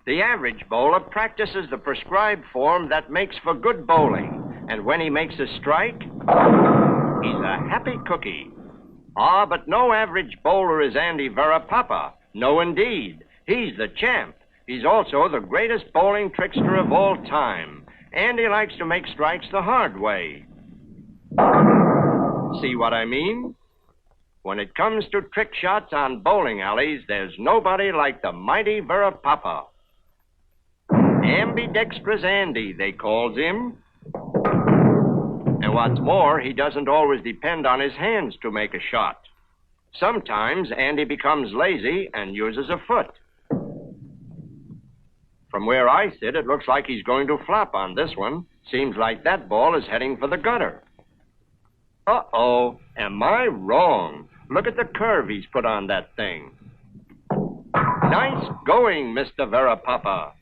The average bowler practices the prescribed form that makes for good bowling. And when he makes a strike, he's a happy cookie. Ah, but no average bowler is Andy Verapapa. No, indeed. He's the champ. He's also the greatest bowling trickster of all time. Andy likes to make strikes the hard way. See what I mean? When it comes to trick shots on bowling alleys, there's nobody like the mighty Verapapa. Ambidextrous Andy, they calls him. And what's more, he doesn't always depend on his hands to make a shot. Sometimes Andy becomes lazy and uses a foot. From where I sit, it looks like he's going to flop on this one. Seems like that ball is heading for the gutter. Uh-oh, am I wrong? Look at the curve he's put on that thing. Nice going, Mr. Verapapa.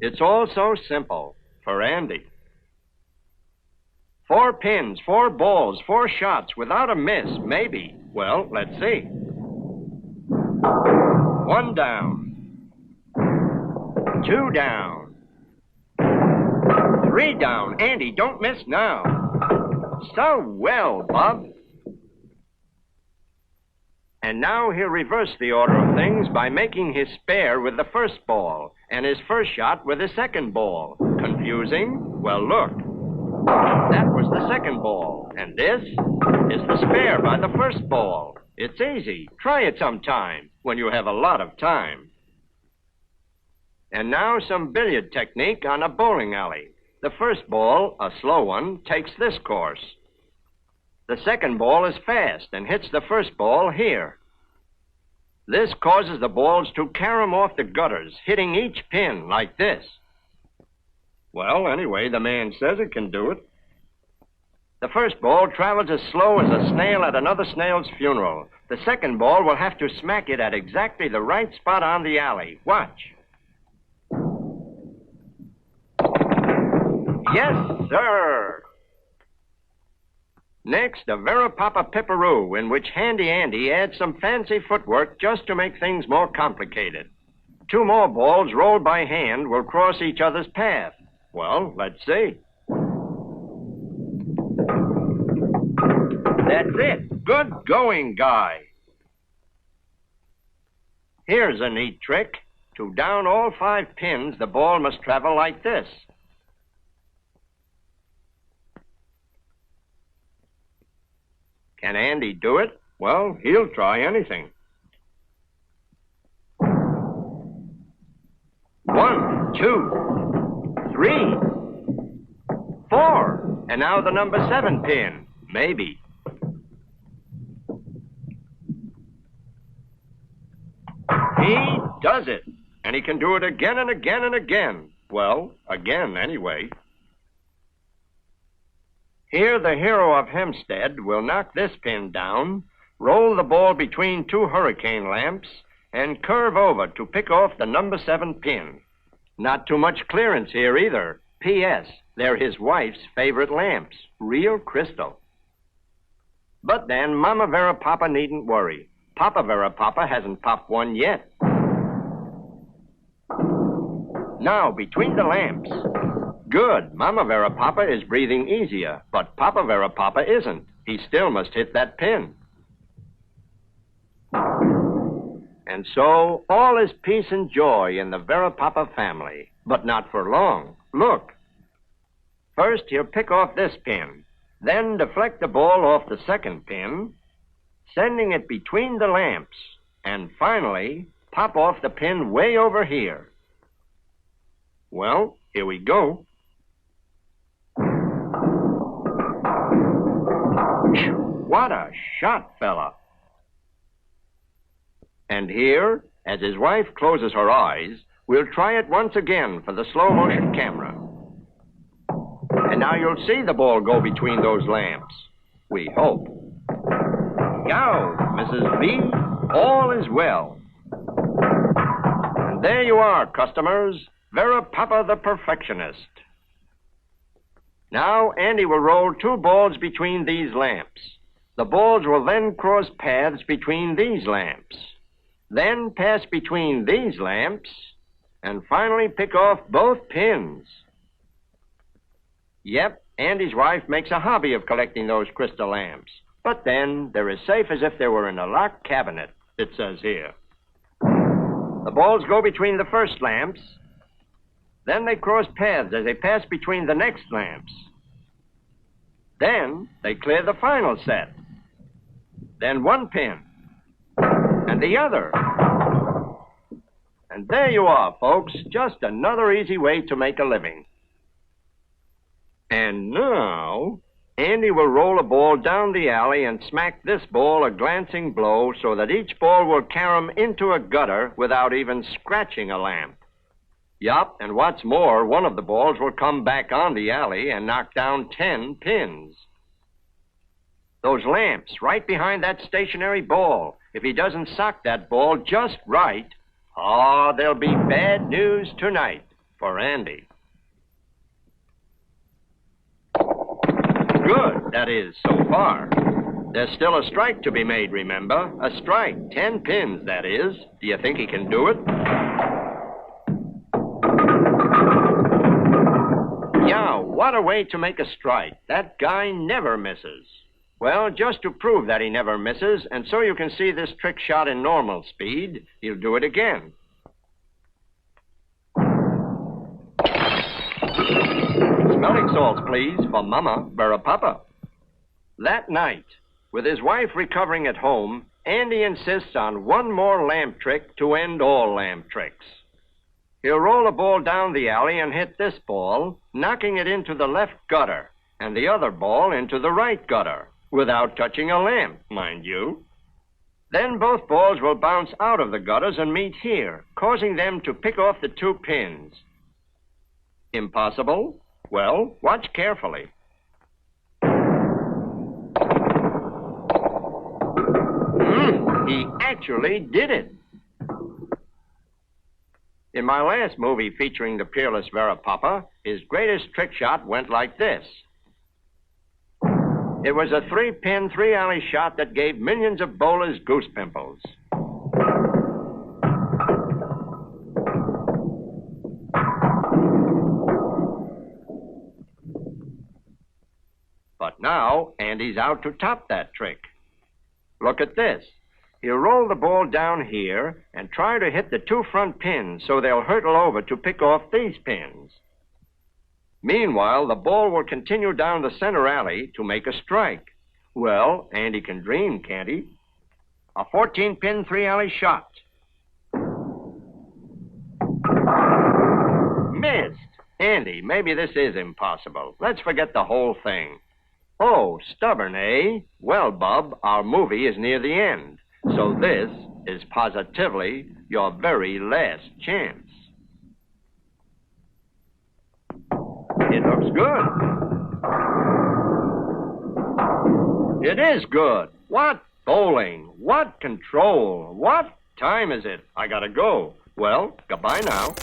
It's all so simple for Andy. 4 pins, 4 balls, 4 shots without a miss, maybe. Well, let's see. 1 down. 2 down. 3 down. Andy, don't miss now. So well, Bob. And now he'll reverse the order of things by making his spare with the first ball and his first shot with the second ball. Confusing? Well, look. That was the second ball, and this is the spare by the first ball. It's easy. Try it sometime when you have a lot of time. And now some billiard technique on a bowling alley. The first ball, a slow one, takes this course. The second ball is fast and hits the first ball here. This causes the balls to carom off the gutters, hitting each pin like this. Well, anyway, the man says it can do it. The first ball travels as slow as a snail at another snail's funeral. The second ball will have to smack it at exactly the right spot on the alley. Watch. Yes, sir. Next, a Verapapa Pipperoo, in which Handy Andy adds some fancy footwork just to make things more complicated. 2 more balls rolled by hand will cross each other's path. Well, let's see. That's it. Good going, Guy. Here's a neat trick. To down all 5 pins, the ball must travel like this. Can Andy do it? Well, he'll try anything. 1, 2, 3, 4. And now the number 7 pin. Maybe. He does it. And he can do it again and again and again. Well, again anyway. Here, the hero of Hempstead will knock this pin down, roll the ball between 2 hurricane lamps, and curve over to pick off the number 7 pin. Not too much clearance here either. P.S. They're his wife's favorite lamps. Real crystal. But then, Mama Verapapa needn't worry. Papa Verapapa hasn't popped one yet. Now, between the lamps. Good. Mama Verapapa is breathing easier, but Papa Verapapa isn't. He still must hit that pin. And so, all is peace and joy in the Verapapa family, but not for long. Look. First, he'll pick off this pin, then deflect the ball off the second pin, sending it between the lamps, and finally, pop off the pin way over here. Well, here we go. What a shot, fella. And here, as his wife closes her eyes, we'll try it once again for the slow-motion camera. And now you'll see the ball go between those lamps. We hope. Go, Mrs. B. All is well. And there you are, customers. Verapapa the Perfectionist. Now, Andy will roll 2 balls between these lamps. The balls will then cross paths between these lamps. Then pass between these lamps and finally pick off both pins. Yep, Andy's wife makes a hobby of collecting those crystal lamps. But then they're as safe as if they were in a locked cabinet, it says here. The balls go between the first lamps. Then they cross paths as they pass between the next lamps. Then they clear the final set. Then one pin. And the other. And there you are, folks. Just another easy way to make a living. And now, Andy will roll a ball down the alley and smack this ball a glancing blow so that each ball will carom into a gutter without even scratching a lamp. Yup, and what's more, one of the balls will come back on the alley and knock down 10 pins. Those lamps right behind that stationary ball. If he doesn't sock that ball just right, there'll be bad news tonight for Andy. Good, that is, so far. There's still a strike to be made, remember? A strike, 10 pins, that is. Do you think he can do it? Yeah, what a way to make a strike. That guy never misses. Well, just to prove that he never misses, and so you can see this trick shot in normal speed, he'll do it again. Smelling salts, please, for Mama Verapapa. That night, with his wife recovering at home, Andy insists on one more lamp trick to end all lamp tricks. He'll roll a ball down the alley and hit this ball, knocking it into the left gutter, and the other ball into the right gutter, without touching a lamp, mind you. Then both balls will bounce out of the gutters and meet here, causing them to pick off the 2 pins. Impossible? Well, watch carefully. He actually did it. In my last movie featuring the peerless Verapapa, his greatest trick shot went like this. It was a 3-pin, 3-alley shot that gave millions of bowlers goose pimples. But now, Andy's out to top that trick. Look at this. He'll roll the ball down here and try to hit the 2 front pins so they'll hurtle over to pick off these pins. Meanwhile, the ball will continue down the center alley to make a strike. Well, Andy can dream, can't he? A 14-pin, 3-alley shot. Missed. Andy, maybe this is impossible. Let's forget the whole thing. Oh, stubborn, eh? Well, Bub, our movie is near the end. So this is positively your very last chance. It looks good. It is good. What bowling? What control? What time is it? I gotta go. Well, goodbye now.